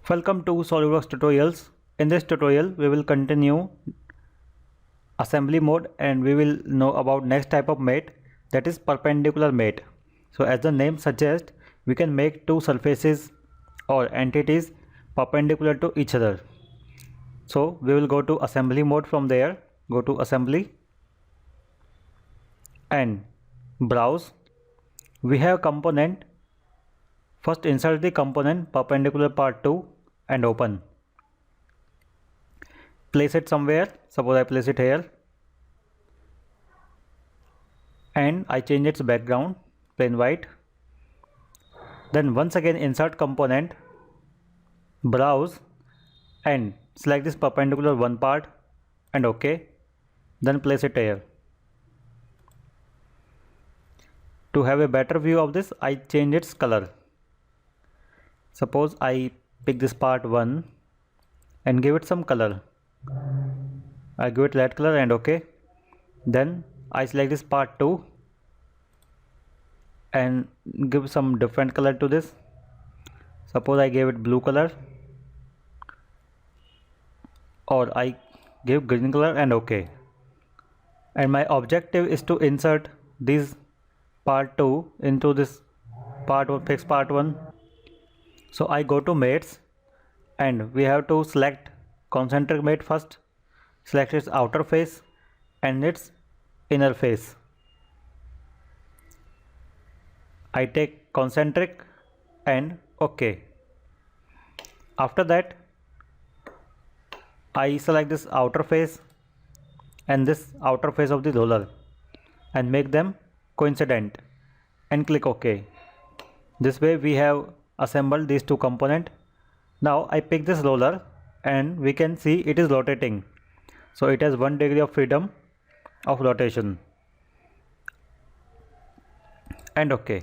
Welcome to SolidWorks tutorials. In this tutorial, we will continue assembly mode and we will know about next type of mate, that is perpendicular mate. So as the name suggests, we can make two surfaces or entities perpendicular to each other. So we will go to assembly mode. From there, go to assembly and browse. We have component. First insert the component perpendicular part 2 and open. Place it somewhere. Suppose I place it here and I change its background plain white. Then once again insert component, browse and select this perpendicular one part and OK. Then place it here. To have a better view of this, I change its color. Suppose I pick this part 1 and give it some color. I give it red color and OK. Then I select this part 2 and give some different color to this. Suppose I gave it blue color, or I give green color and OK. And my objective is to insert this part 2 into this part or fixed part 1. So I go to mates and we have to select concentric mate first. Select its outer face and its inner face. I take concentric and OK. After that, I select this outer face and this outer face of the roller and make them coincident and click OK. This way we have assembled these two components. Now I pick this roller and we can see it is rotating. So it has 1 degree of freedom of rotation and OK.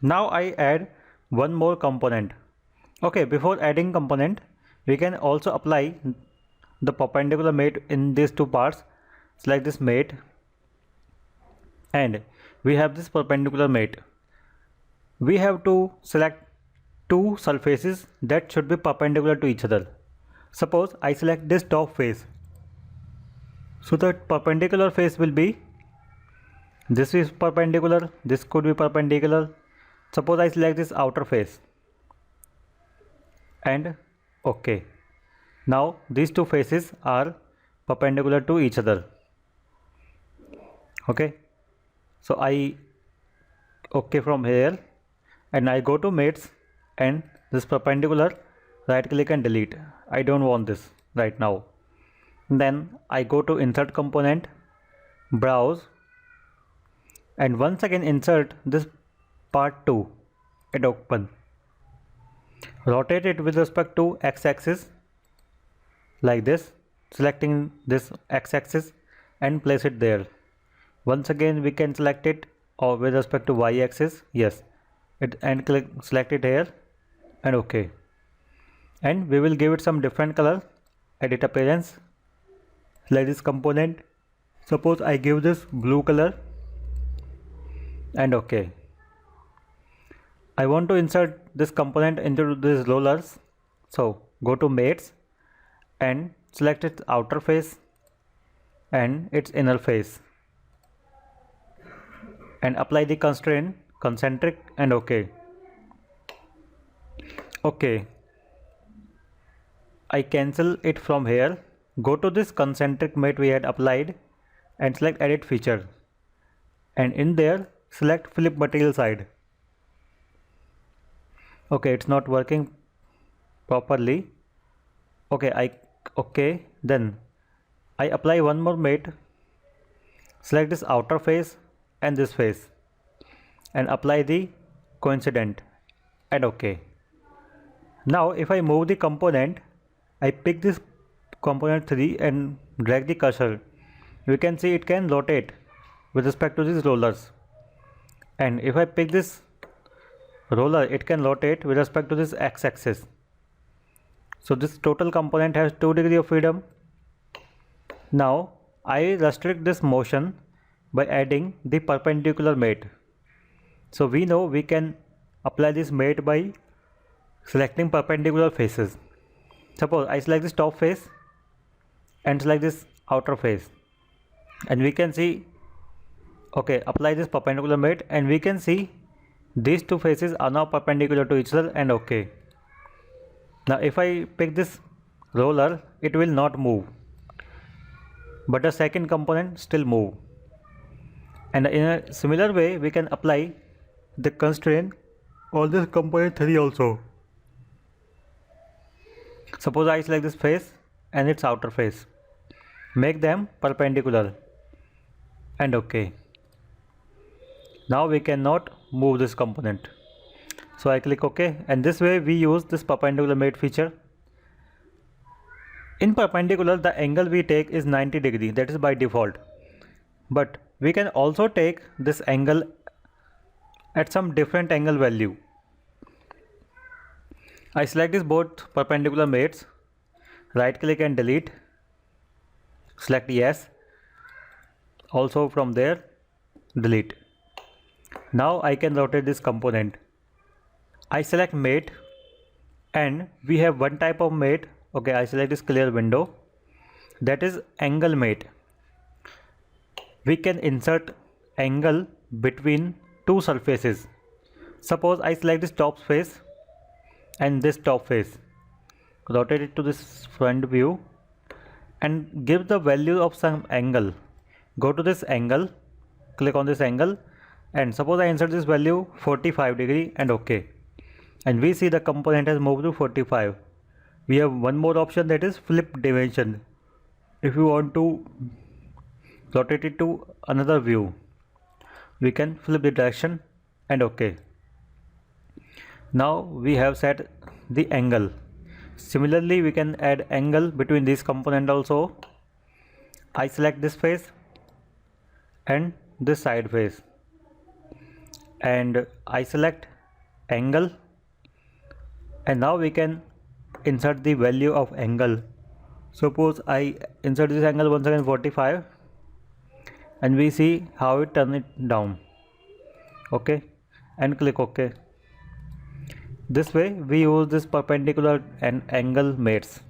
Now I add one more component. Okay, before adding component, we can also apply the perpendicular mate in these two parts. Select this mate and we have this perpendicular mate. We have to select two surfaces that should be perpendicular to each other. Suppose I select this top face. So the perpendicular face will be, this is perpendicular, this could be perpendicular. Suppose I select this outer face and OK. Now these two faces are perpendicular to each other. Okay. So I OK from here and I go to mates and this perpendicular, right click and delete. I don't want this right now. Then I go to insert component, browse and once again insert this part 2 and open. Rotate it with respect to x-axis like this, selecting this x-axis and place it there. Once again we can select it or with respect to y-axis, yes, it and click select it here and OK. And we will give it some different color. Edit appearance, select this component. Suppose I give this blue color and OK. I want to insert this component into these rollers. So go to mates and select its outer face and its inner face and apply the constraint concentric and OK. OK. I cancel it from here. Go to this concentric mate we had applied and select edit feature and in there select flip material side. Okay, it's not working properly. Okay, then I apply one more mate. Select this outer face and this face and apply the coincident and OK. Now if I move the component, I pick this component 3 and drag the cursor. You can see it can rotate with respect to these rollers. And if I pick this roller, it can rotate with respect to this x-axis. So this total component has 2 degree of freedom. Now I restrict this motion by adding the perpendicular mate. So we know we can apply this mate by selecting perpendicular faces. Suppose I select this top face and select this outer face, and we can see, okay, apply this perpendicular mate, and we can see these two faces are now perpendicular to each other, and okay. Now if I pick this roller, it will not move, but the second component still move. And in a similar way we can apply the constraint on this component 3 also. Suppose I select this face and its outer face, make them perpendicular, and okay. Now we cannot move this component, so I click OK, and this way we use this perpendicular mate feature. In perpendicular, the angle we take is 90 degree, that is by default, but we can also take this angle at some different angle value. I select this both perpendicular mates, right click and delete, select yes, also from there delete. Now I can rotate this component. I select mate, and we have one type of mate. Okay, I select this clear window, that is angle mate. We can insert angle between two surfaces. Suppose I select this top face and this top face, rotate it to this front view and give the value of some angle. Go to this angle, click on this angle, and suppose I insert this value 45 degree and OK, and we see the component has moved to 45. We have one more option, that is flip dimension. If you want to rotate it to another view, we can flip the direction and OK. Now we have set the angle. Similarly, we can add angle between these components also. I select this face and this side face, and I select angle, and now we can insert the value of angle. Suppose I insert this angle once again 45, and we see how it turn it down. Okay, and click OK. This way we use this perpendicular and angle mates.